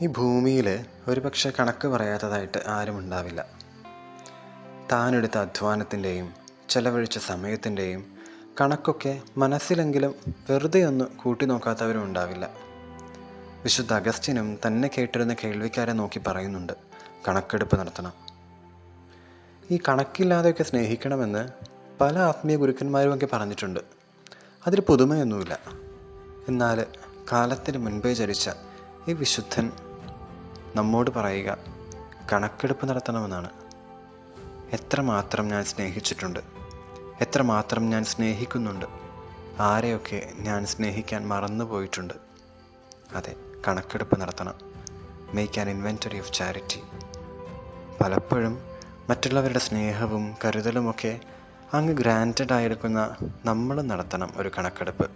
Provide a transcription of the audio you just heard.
ഈ ഭൂമിയിൽ ഒരുപക്ഷെ കണക്ക് പറയാത്തതായിട്ട് ആരും ഉണ്ടാവില്ല. താനെടുത്ത അധ്വാനത്തിൻ്റെയും ചെലവഴിച്ച സമയത്തിൻ്റെയും കണക്കൊക്കെ മനസ്സിലെങ്കിലും വെറുതെ ഒന്ന് കൂട്ടി നോക്കാത്തവരും ഉണ്ടാവില്ല. വിശുദ്ധ അഗസ്റ്റിനും തന്നെ കേട്ടിരുന്ന കേൾവിക്കാരെ നോക്കി പറയുന്നുണ്ട്, കണക്കെടുപ്പ് നടത്തണം. ഈ കണക്കില്ലാതെയൊക്കെ സ്നേഹിക്കണമെന്ന് പല ആത്മീയ ഗുരുക്കന്മാരുമൊക്കെ പറഞ്ഞിട്ടുണ്ട്. അതിൽ പുതുമയൊന്നുമില്ല. എന്നാൽ കാലത്തിന് മുൻപേ ജനിച്ച ഈ വിശുദ്ധൻ നമ്മോട് പറയുക കണക്കെടുപ്പ് നടത്തണമെന്നാണ്. എത്രമാത്രം ഞാൻ സ്നേഹിച്ചിട്ടുണ്ട്, എത്രമാത്രം ഞാൻ സ്നേഹിക്കുന്നുണ്ട്, ആരെയൊക്കെ ഞാൻ സ്നേഹിക്കാൻ മറന്നുപോയിട്ടുണ്ട്. അതെ, കണക്കെടുപ്പ് നടത്തണം. Make an inventory of charity. പലപ്പോഴും മറ്റുള്ളവരുടെ സ്നേഹവും കരുതലുമൊക്കെ അങ്ങ് ഗ്രാൻറ്റഡ് ആയെടുക്കുന്ന നമ്മൾ നടത്തണം ഒരു കണക്കെടുപ്പ്.